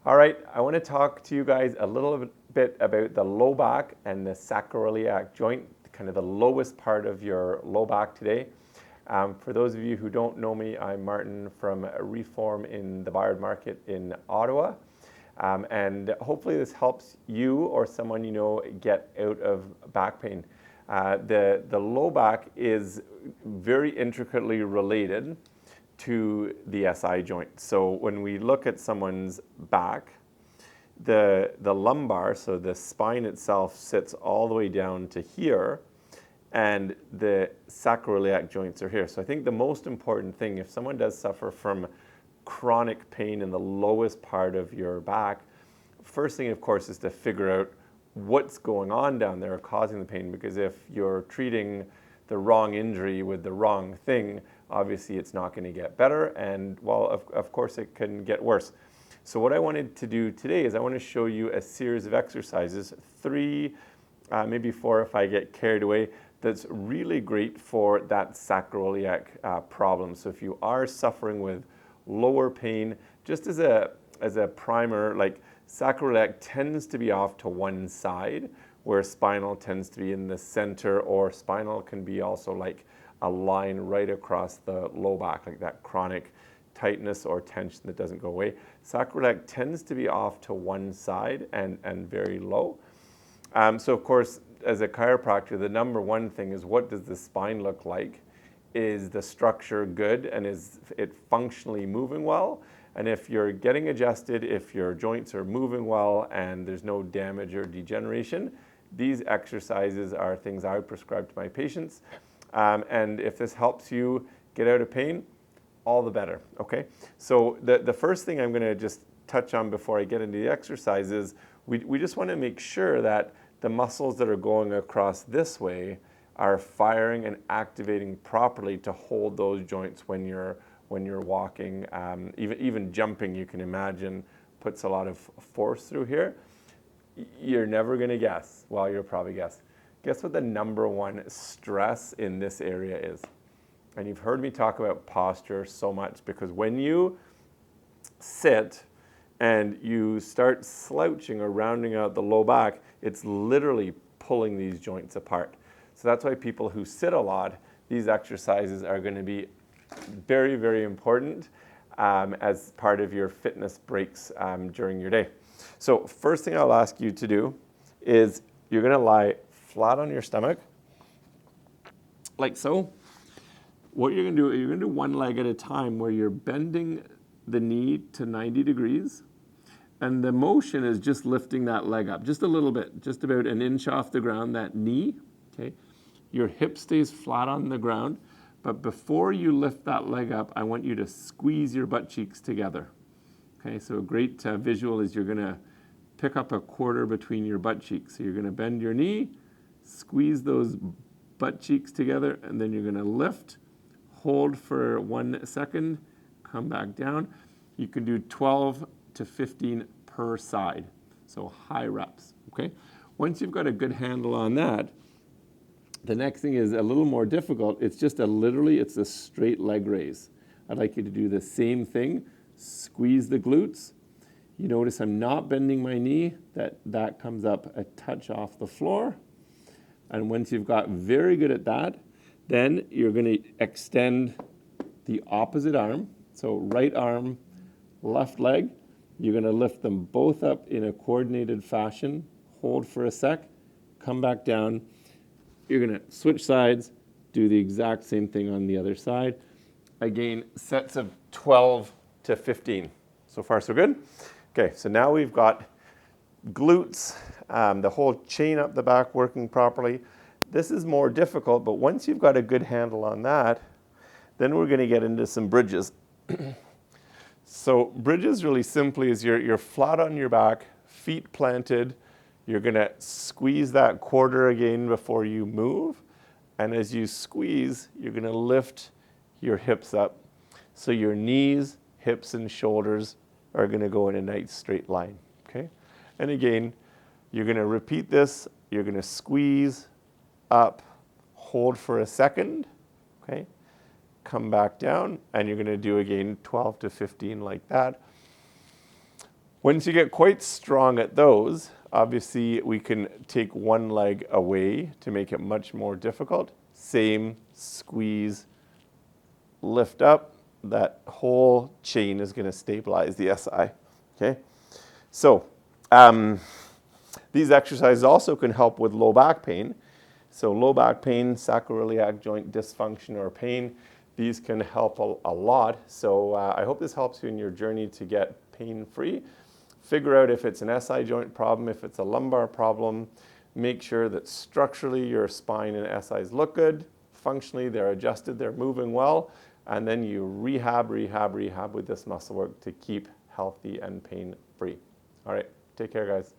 All right, I want to talk to you guys a little bit about the low back and the sacroiliac joint, kind of the lowest part of your low back today. For those of you who don't know me, I'm Martin from Reform in the Bayard Market in Ottawa. And hopefully this helps you or someone you know get out of back pain. The low back is very intricately related to the SI joint. So when we look at someone's back, the lumbar, so the spine itself sits all the way down to here, and the sacroiliac joints are here. So I think the most important thing, if someone does suffer from chronic pain in the lowest part of your back, first thing, of course, is to figure out what's going on down there causing the pain, because if you're treating the wrong injury with the wrong thing, obviously it's not going to get better, and well, of course it can get worse. So what I wanted to do today is I want to show you a series of exercises, 3, maybe 4 if I get carried away, that's really great for that sacroiliac problem. So if you are suffering with lower pain, just as a primer, like sacroiliac tends to be off to one side, where spinal tends to be in the center, or spinal can be also like a line right across the low back, like that chronic tightness or tension that doesn't go away. Sacroiliac tends to be off to one side and very low. So of course, as a chiropractor, the number one thing is, what does the spine look like? Is the structure good, and is it functionally moving well? And if you're getting adjusted, if your joints are moving well and there's no damage or degeneration, these exercises are things I would prescribe to my patients. And if this helps you get out of pain, all the better, okay? So the first thing I'm gonna just touch on before I get into the exercises, we just wanna make sure that the muscles that are going across this way are firing and activating properly to hold those joints when you're walking. Even jumping, you can imagine, puts a lot of force through here. You're never gonna guess, well, you'll probably guess. Guess what the number one stress in this area is? And you've heard me talk about posture so much, because when you sit and you start slouching or rounding out the low back, it's literally pulling these joints apart. So that's why people who sit a lot, these exercises are going to be very, very important as part of your fitness breaks during your day. So first thing I'll ask you to do is you're going to lie flat on your stomach, like so. What you're going to do, you're going to do one leg at a time, where you're bending the knee to 90 degrees. And the motion is just lifting that leg up just a little bit, just about an inch off the ground, that knee, okay? Your hip stays flat on the ground, but before you lift that leg up, I want you to squeeze your butt cheeks together, okay? So a great visual is you're gonna pick up a quarter between your butt cheeks. So you're gonna bend your knee, squeeze those butt cheeks together, and then you're gonna lift, hold for 1 second, come back down. You can do 12 to 15 per side, so high reps, okay? Once you've got a good handle on that, the next thing is a little more difficult. It's just it's a straight leg raise. I'd like you to do the same thing. Squeeze the glutes. You notice I'm not bending my knee, that comes up a touch off the floor. And once you've got very good at that, then you're gonna extend the opposite arm. So right arm, left leg. You're gonna lift them both up in a coordinated fashion, hold for a sec, come back down. You're gonna switch sides, do the exact same thing on the other side. Again, sets of 12 to 15. So far, so good? Okay, so now we've got glutes, the whole chain up the back working properly. This is more difficult, but once you've got a good handle on that, then we're gonna get into some bridges. So bridges, really simply, is you're flat on your back, feet planted. You're gonna squeeze that quarter again before you move. And as you squeeze, you're gonna lift your hips up. So your knees, hips, and shoulders are gonna go in a nice straight line, okay? And again, you're gonna repeat this. You're gonna squeeze up, hold for a second, okay? Come back down, and you're gonna do again 12 to 15 like that. Once you get quite strong at those, obviously we can take one leg away to make it much more difficult. Same, squeeze, lift up. That whole chain is going to stabilize the SI. Okay, so these exercises also can help with low back pain. So low back pain, sacroiliac joint dysfunction or pain, these can help a lot. So I hope this helps you in your journey to get pain-free. Figure out if it's an SI joint problem, if it's a lumbar problem. Make sure that structurally your spine and SIs look good. Functionally, they're adjusted, they're moving well. And then you rehab with this muscle work to keep healthy and pain-free. All right, take care, guys.